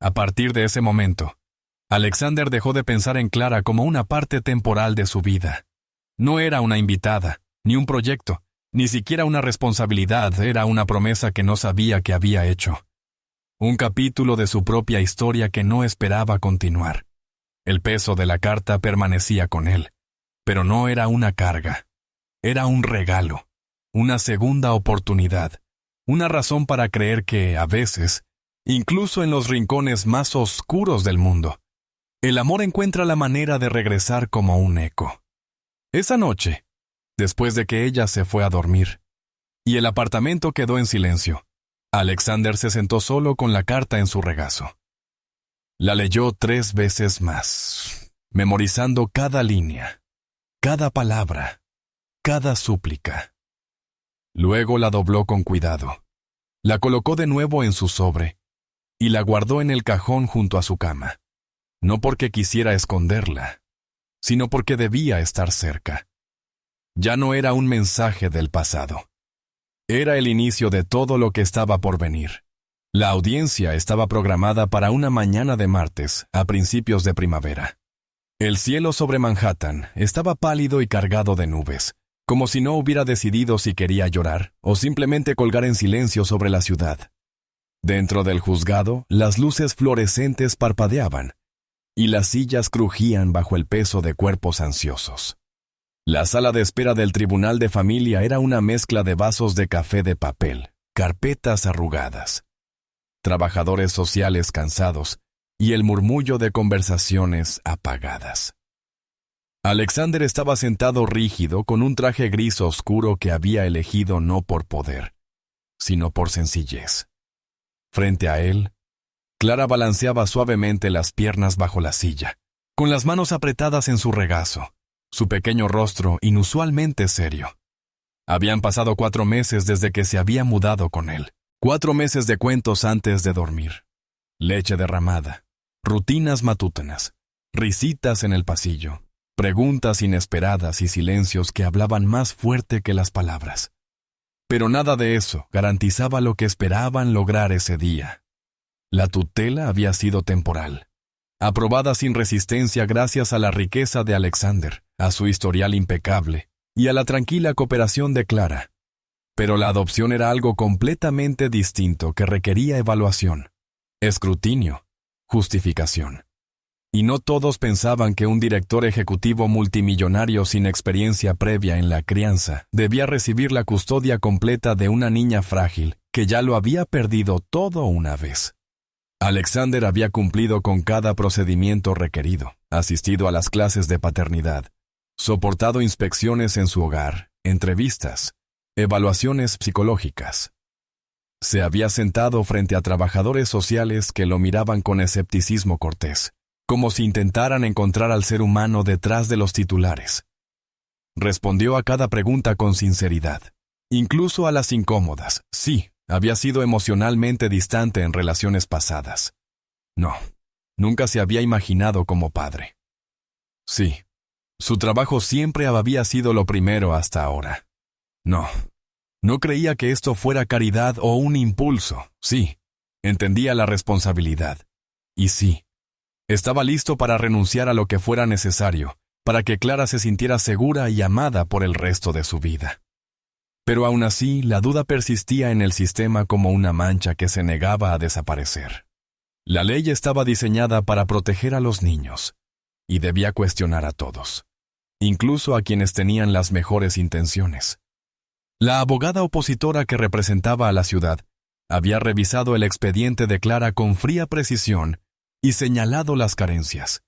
A partir de ese momento, Alexander dejó de pensar en Clara como una parte temporal de su vida. No era una invitada, ni un proyecto, ni siquiera una responsabilidad, era una promesa que no sabía que había hecho. Un capítulo de su propia historia que no esperaba continuar. El peso de la carta permanecía con él, pero no era una carga. Era un regalo, una segunda oportunidad, una razón para creer que, a veces, incluso en los rincones más oscuros del mundo, el amor encuentra la manera de regresar como un eco. Esa noche, después de que ella se fue a dormir, y el apartamento quedó en silencio, Alexander se sentó solo con la carta en su regazo. La leyó 3 veces más, memorizando cada línea, cada palabra, cada súplica. Luego la dobló con cuidado, la colocó de nuevo en su sobre y la guardó en el cajón junto a su cama, no porque quisiera esconderla, sino porque debía estar cerca. Ya no era un mensaje del pasado. Era el inicio de todo lo que estaba por venir. La audiencia estaba programada para una mañana de martes, a principios de primavera. El cielo sobre Manhattan estaba pálido y cargado de nubes, como si no hubiera decidido si quería llorar o simplemente colgar en silencio sobre la ciudad. Dentro del juzgado, las luces fluorescentes parpadeaban, y las sillas crujían bajo el peso de cuerpos ansiosos. La sala de espera del Tribunal de Familia era una mezcla de vasos de café de papel, carpetas arrugadas, trabajadores sociales cansados y el murmullo de conversaciones apagadas. Alexander estaba sentado rígido con un traje gris oscuro que había elegido no por poder, sino por sencillez. Frente a él, Clara balanceaba suavemente las piernas bajo la silla, con las manos apretadas en su regazo, su pequeño rostro inusualmente serio. Habían pasado 4 meses desde que se había mudado con él. 4 meses de cuentos antes de dormir. Leche derramada, rutinas matutinas, risitas en el pasillo, preguntas inesperadas y silencios que hablaban más fuerte que las palabras. Pero nada de eso garantizaba lo que esperaban lograr ese día. La tutela había sido temporal, aprobada sin resistencia gracias a la riqueza de Alexander, a su historial impecable y a la tranquila cooperación de Clara. Pero la adopción era algo completamente distinto que requería evaluación, escrutinio, justificación. Y no todos pensaban que un director ejecutivo multimillonario sin experiencia previa en la crianza debía recibir la custodia completa de una niña frágil que ya lo había perdido todo una vez. Alexander había cumplido con cada procedimiento requerido, asistido a las clases de paternidad, soportado inspecciones en su hogar, entrevistas, evaluaciones psicológicas. Se había sentado frente a trabajadores sociales que lo miraban con escepticismo cortés, como si intentaran encontrar al ser humano detrás de los titulares. Respondió a cada pregunta con sinceridad, incluso a las incómodas. Sí, había sido emocionalmente distante en relaciones pasadas. No, nunca se había imaginado como padre. Sí, su trabajo siempre había sido lo primero hasta ahora. No, no creía que esto fuera caridad o un impulso. Sí, entendía la responsabilidad. Y sí, estaba listo para renunciar a lo que fuera necesario, para que Clara se sintiera segura y amada por el resto de su vida. Pero aún así, la duda persistía en el sistema como una mancha que se negaba a desaparecer. La ley estaba diseñada para proteger a los niños, y debía cuestionar a todos, incluso a quienes tenían las mejores intenciones. La abogada opositora que representaba a la ciudad había revisado el expediente de Clara con fría precisión y señalado las carencias.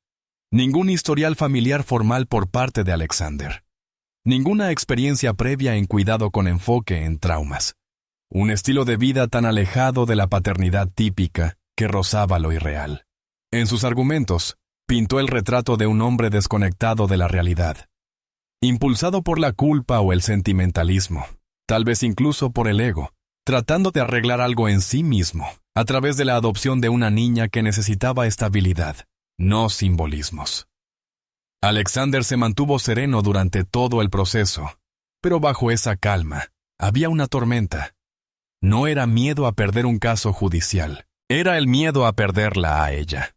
Ningún historial familiar formal por parte de Alexander. Ninguna experiencia previa en cuidado con enfoque en traumas. Un estilo de vida tan alejado de la paternidad típica que rozaba lo irreal. En sus argumentos, pintó el retrato de un hombre desconectado de la realidad. Impulsado por la culpa o el sentimentalismo, tal vez incluso por el ego, tratando de arreglar algo en sí mismo, a través de la adopción de una niña que necesitaba estabilidad, no simbolismos. Alexander se mantuvo sereno durante todo el proceso, pero bajo esa calma había una tormenta. No era miedo a perder un caso judicial, era el miedo a perderla a ella.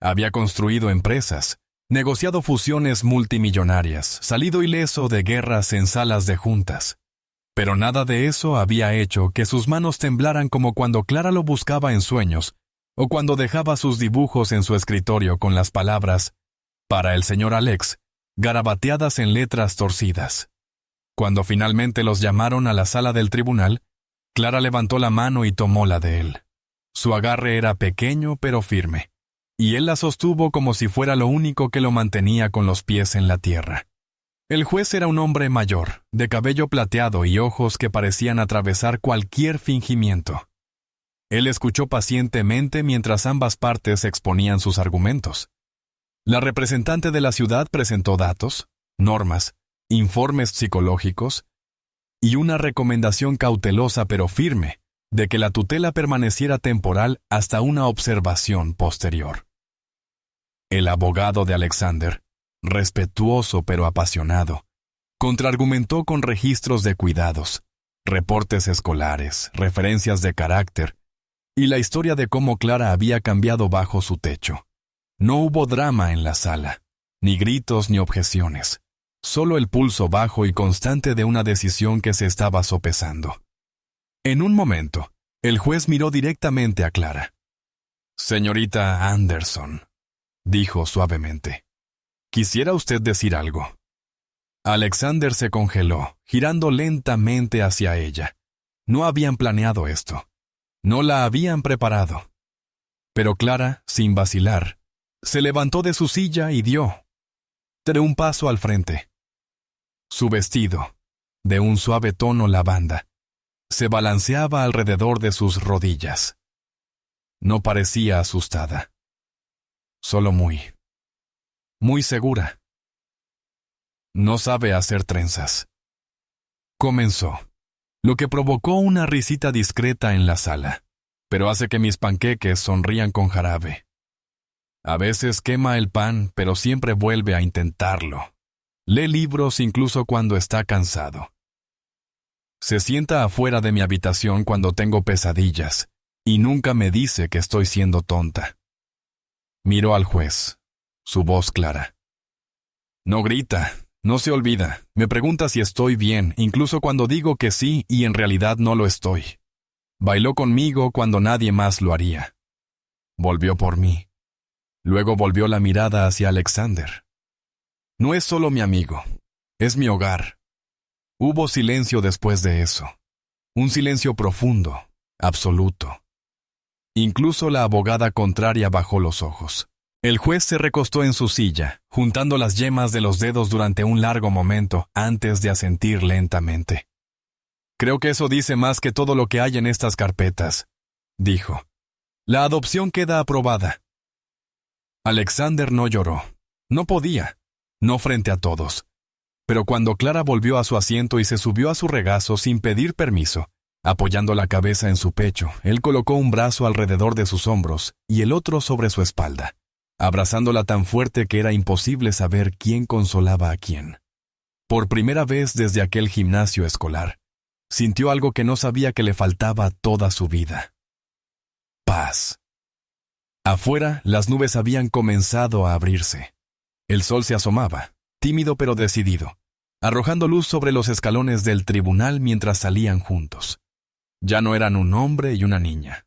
Había construido empresas, negociado fusiones multimillonarias, salido ileso de guerras en salas de juntas. Pero nada de eso había hecho que sus manos temblaran como cuando Clara lo buscaba en sueños, o cuando dejaba sus dibujos en su escritorio con las palabras «Para el señor Alex», garabateadas en letras torcidas. Cuando finalmente los llamaron a la sala del tribunal, Clara levantó la mano y tomó la de él. Su agarre era pequeño pero firme, y él la sostuvo como si fuera lo único que lo mantenía con los pies en la tierra. El juez era un hombre mayor, de cabello plateado y ojos que parecían atravesar cualquier fingimiento. Él escuchó pacientemente mientras ambas partes exponían sus argumentos. La representante de la ciudad presentó datos, normas, informes psicológicos y una recomendación cautelosa pero firme de que la tutela permaneciera temporal hasta una observación posterior. El abogado de Alexander, respetuoso pero apasionado, contraargumentó con registros de cuidados, reportes escolares, referencias de carácter y la historia de cómo Clara había cambiado bajo su techo. No hubo drama en la sala, ni gritos ni objeciones, solo el pulso bajo y constante de una decisión que se estaba sopesando. En un momento, el juez miró directamente a Clara. «Señorita Anderson», dijo suavemente, «¿quisiera usted decir algo?» Alexander se congeló, girando lentamente hacia ella. No habían planeado esto. No la habían preparado. Pero Clara, sin vacilar, se levantó de su silla y dio un paso al frente. Su vestido, de un suave tono lavanda, se balanceaba alrededor de sus rodillas. No parecía asustada. Solo muy segura. No sabe hacer trenzas. Comenzó, lo que provocó una risita discreta en la sala, pero hace que mis panqueques sonrían con jarabe. A veces quema el pan, pero siempre vuelve a intentarlo. Lee libros incluso cuando está cansado. Se sienta afuera de mi habitación cuando tengo pesadillas, y nunca me dice que estoy siendo tonta. Miro al juez, su voz clara. No grita, no se olvida, me pregunta si estoy bien, incluso cuando digo que sí y en realidad no lo estoy. Bailó conmigo cuando nadie más lo haría. Volvió por mí. Luego volvió la mirada hacia Alexander. No es solo mi amigo, es mi hogar. Hubo silencio después de eso. Un silencio profundo, absoluto. Incluso la abogada contraria bajó los ojos. El juez se recostó en su silla, juntando las yemas de los dedos durante un largo momento antes de asentir lentamente. Creo que eso dice más que todo lo que hay en estas carpetas, dijo. La adopción queda aprobada. Alexander no lloró. No podía, no frente a todos. Pero cuando Clara volvió a su asiento y se subió a su regazo sin pedir permiso, apoyando la cabeza en su pecho, él colocó un brazo alrededor de sus hombros y el otro sobre su espalda, abrazándola tan fuerte que era imposible saber quién consolaba a quién. Por primera vez desde aquel gimnasio escolar, sintió algo que no sabía que le faltaba toda su vida. Paz. Afuera, las nubes habían comenzado a abrirse. El sol se asomaba, tímido pero decidido, arrojando luz sobre los escalones del tribunal mientras salían juntos. Ya no eran un hombre y una niña,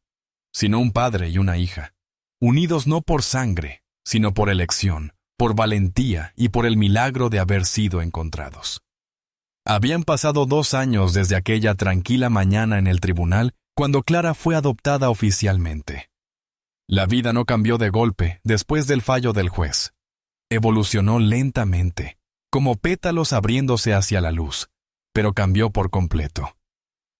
sino un padre y una hija, unidos no por sangre, sino por elección, por valentía y por el milagro de haber sido encontrados. Habían pasado 2 años desde aquella tranquila mañana en el tribunal cuando Clara fue adoptada oficialmente. La vida no cambió de golpe después del fallo del juez. Evolucionó lentamente, como pétalos abriéndose hacia la luz, pero cambió por completo.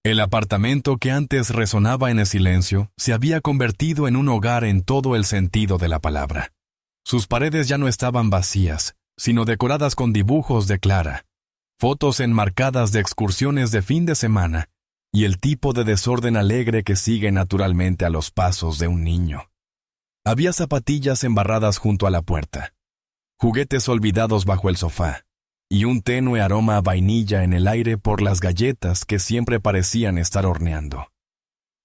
El apartamento que antes resonaba en el silencio se había convertido en un hogar en todo el sentido de la palabra. Sus paredes ya no estaban vacías, sino decoradas con dibujos de Clara, fotos enmarcadas de excursiones de fin de semana y el tipo de desorden alegre que sigue naturalmente a los pasos de un niño. Había zapatillas embarradas junto a la puerta, juguetes olvidados bajo el sofá, y un tenue aroma a vainilla en el aire por las galletas que siempre parecían estar horneando.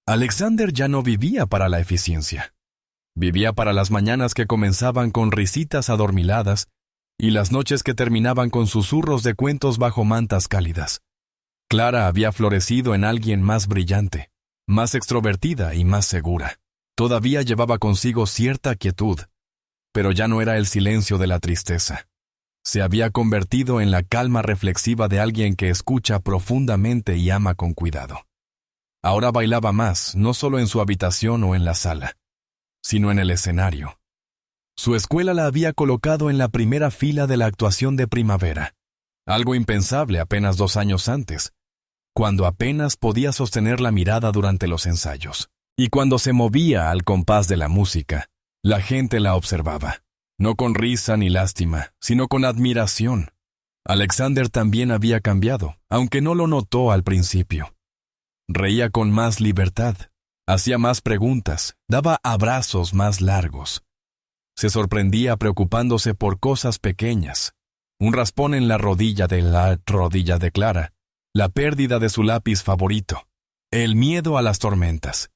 Alexander ya no vivía para la eficiencia. Vivía para las mañanas que comenzaban con risitas adormiladas y las noches que terminaban con susurros de cuentos bajo mantas cálidas. Clara había florecido en alguien más brillante, más extrovertida y más segura. Todavía llevaba consigo cierta quietud, pero ya no era el silencio de la tristeza. Se había convertido en la calma reflexiva de alguien que escucha profundamente y ama con cuidado. Ahora bailaba más, no solo en su habitación o en la sala, sino en el escenario. Su escuela la había colocado en la primera fila de la actuación de primavera, algo impensable apenas 2 años antes, cuando apenas podía sostener la mirada durante los ensayos. Y cuando se movía al compás de la música, la gente la observaba, no con risa ni lástima, sino con admiración. Alexander también había cambiado, aunque no lo notó al principio. Reía con más libertad, hacía más preguntas, daba abrazos más largos. Se sorprendía preocupándose por cosas pequeñas, un raspón en la rodilla de Clara, la pérdida de su lápiz favorito, el miedo a las tormentas.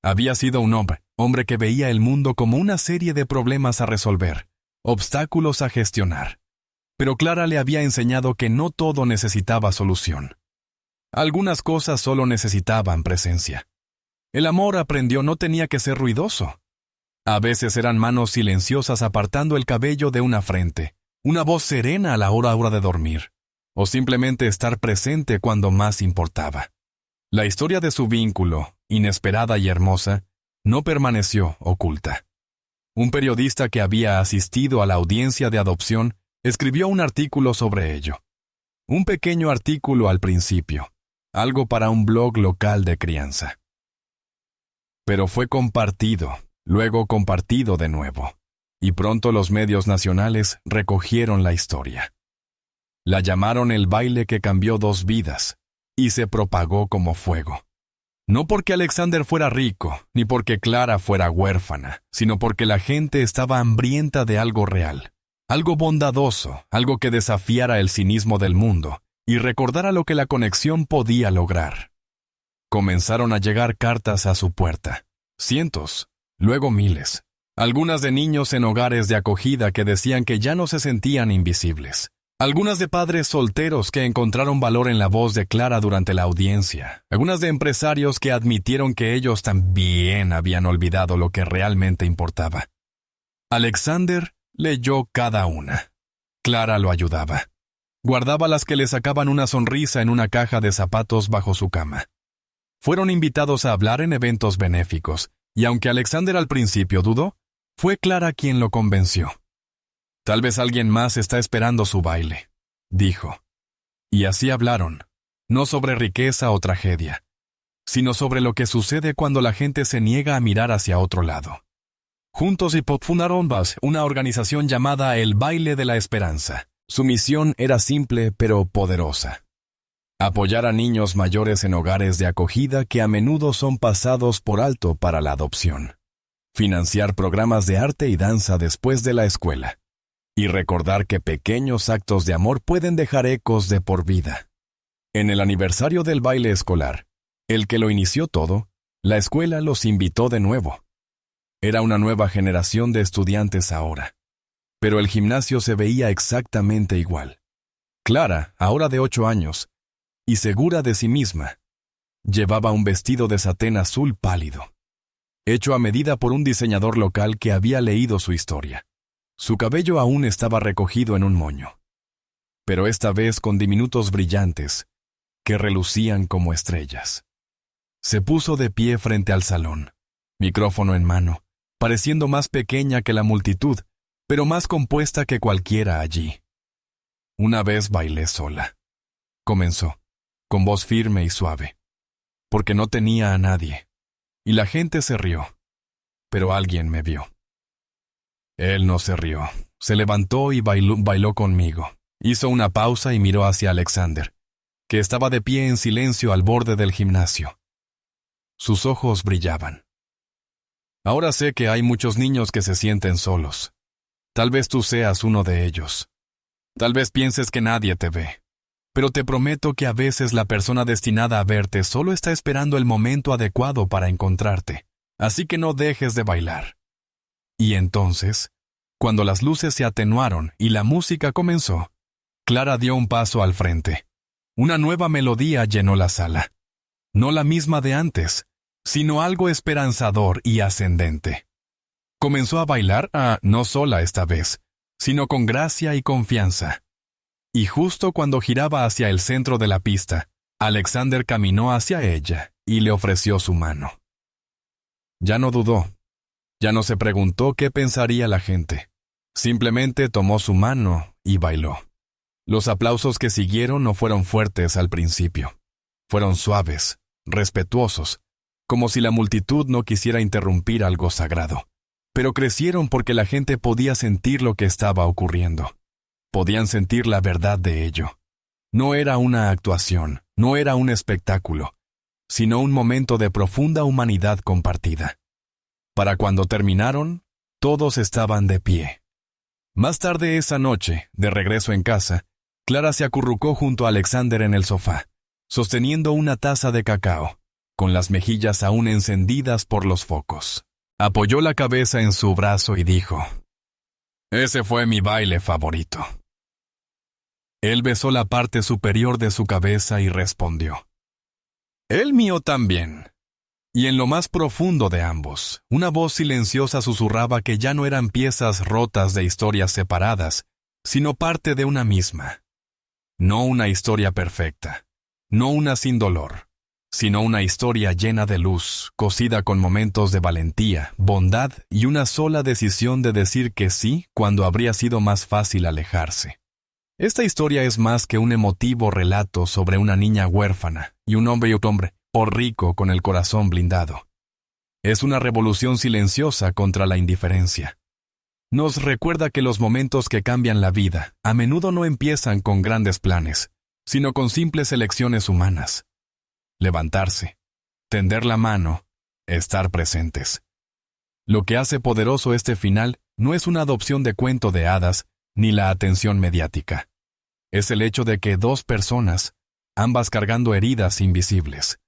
Había sido un hombre que veía el mundo como una serie de problemas a resolver, obstáculos a gestionar. Pero Clara le había enseñado que no todo necesitaba solución. Algunas cosas solo necesitaban presencia. El amor, aprendió, no tenía que ser ruidoso. A veces eran manos silenciosas apartando el cabello de una frente, una voz serena a la hora de dormir, o simplemente estar presente cuando más importaba. La historia de su vínculo, inesperada y hermosa, no permaneció oculta. Un periodista que había asistido a la audiencia de adopción escribió un artículo sobre ello. Un pequeño artículo al principio, algo para un blog local de crianza. Pero fue compartido, luego compartido de nuevo, y pronto los medios nacionales recogieron la historia. La llamaron el baile que cambió 2 vidas, y se propagó como fuego. No porque Alexander fuera rico, ni porque Clara fuera huérfana, sino porque la gente estaba hambrienta de algo real, algo bondadoso, algo que desafiara el cinismo del mundo y recordara lo que la conexión podía lograr. Comenzaron a llegar cartas a su puerta, cientos, luego miles, algunas de niños en hogares de acogida que decían que ya no se sentían invisibles. Algunas de padres solteros que encontraron valor en la voz de Clara durante la audiencia. Algunas de empresarios que admitieron que ellos también habían olvidado lo que realmente importaba. Alexander leyó cada una. Clara lo ayudaba. Guardaba las que le sacaban una sonrisa en una caja de zapatos bajo su cama. Fueron invitados a hablar en eventos benéficos, y aunque Alexander al principio dudó, fue Clara quien lo convenció. Tal vez alguien más está esperando su baile, dijo. Y así hablaron, no sobre riqueza o tragedia, sino sobre lo que sucede cuando la gente se niega a mirar hacia otro lado. Juntos fundaron una organización llamada El Baile de la Esperanza. Su misión era simple pero poderosa. Apoyar a niños mayores en hogares de acogida que a menudo son pasados por alto para la adopción. Financiar programas de arte y danza después de la escuela. Y recordar que pequeños actos de amor pueden dejar ecos de por vida. En el aniversario del baile escolar, el que lo inició todo, la escuela los invitó de nuevo. Era una nueva generación de estudiantes ahora. Pero el gimnasio se veía exactamente igual. Clara, ahora de 8 años, y segura de sí misma, llevaba un vestido de satén azul pálido, hecho a medida por un diseñador local que había leído su historia. Su cabello aún estaba recogido en un moño, pero esta vez con diminutos brillantes que relucían como estrellas. Se puso de pie frente al salón, micrófono en mano, pareciendo más pequeña que la multitud, pero más compuesta que cualquiera allí. Una vez bailé sola. Comenzó, con voz firme y suave, porque no tenía a nadie, y la gente se rió, pero alguien me vio. Él no se rió, se levantó y bailó conmigo. Hizo una pausa y miró hacia Alexander, que estaba de pie en silencio al borde del gimnasio. Sus ojos brillaban. Ahora sé que hay muchos niños que se sienten solos. Tal vez tú seas uno de ellos. Tal vez pienses que nadie te ve. Pero te prometo que a veces la persona destinada a verte solo está esperando el momento adecuado para encontrarte. Así que no dejes de bailar. Y entonces, cuando las luces se atenuaron y la música comenzó, Clara dio un paso al frente. Una nueva melodía llenó la sala. No la misma de antes, sino algo esperanzador y ascendente. Comenzó a bailar, no sola esta vez, sino con gracia y confianza. Y justo cuando giraba hacia el centro de la pista, Alexander caminó hacia ella y le ofreció su mano. Ya no dudó. Ya no se preguntó qué pensaría la gente. Simplemente tomó su mano y bailó. Los aplausos que siguieron no fueron fuertes al principio. Fueron suaves, respetuosos, como si la multitud no quisiera interrumpir algo sagrado. Pero crecieron porque la gente podía sentir lo que estaba ocurriendo. Podían sentir la verdad de ello. No era una actuación, no era un espectáculo, sino un momento de profunda humanidad compartida. Para cuando terminaron, todos estaban de pie. Más tarde esa noche, de regreso en casa, Clara se acurrucó junto a Alexander en el sofá, sosteniendo una taza de cacao, con las mejillas aún encendidas por los focos. Apoyó la cabeza en su brazo y dijo: «Ese fue mi baile favorito». Él besó la parte superior de su cabeza y respondió: «El mío también». Y en lo más profundo de ambos, una voz silenciosa susurraba que ya no eran piezas rotas de historias separadas, sino parte de una misma. No una historia perfecta, no una sin dolor, sino una historia llena de luz, cosida con momentos de valentía, bondad y una sola decisión de decir que sí cuando habría sido más fácil alejarse. Esta historia es más que un emotivo relato sobre una niña huérfana y un hombre por rico con el corazón blindado. Es una revolución silenciosa contra la indiferencia. Nos recuerda que los momentos que cambian la vida a menudo no empiezan con grandes planes, sino con simples elecciones humanas. Levantarse, tender la mano, estar presentes. Lo que hace poderoso este final no es una adopción de cuento de hadas ni la atención mediática. Es el hecho de que dos personas, ambas cargando heridas invisibles,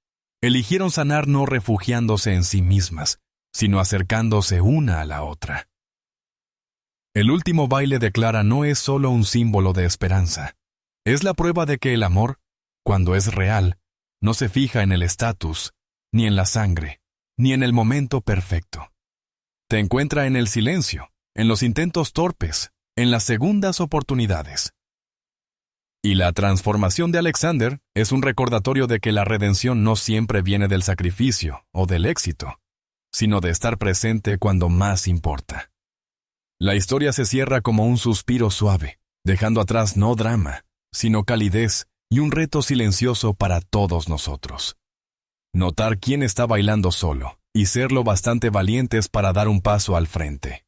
eligieron sanar no refugiándose en sí mismas, sino acercándose una a la otra. El último baile de Clara no es solo un símbolo de esperanza. Es la prueba de que el amor, cuando es real, no se fija en el estatus, ni en la sangre, ni en el momento perfecto. Te encuentra en el silencio, en los intentos torpes, en las segundas oportunidades. Y la transformación de Alexander es un recordatorio de que la redención no siempre viene del sacrificio o del éxito, sino de estar presente cuando más importa. La historia se cierra como un suspiro suave, dejando atrás no drama, sino calidez y un reto silencioso para todos nosotros. Notar quién está bailando solo y ser lo bastante valientes para dar un paso al frente.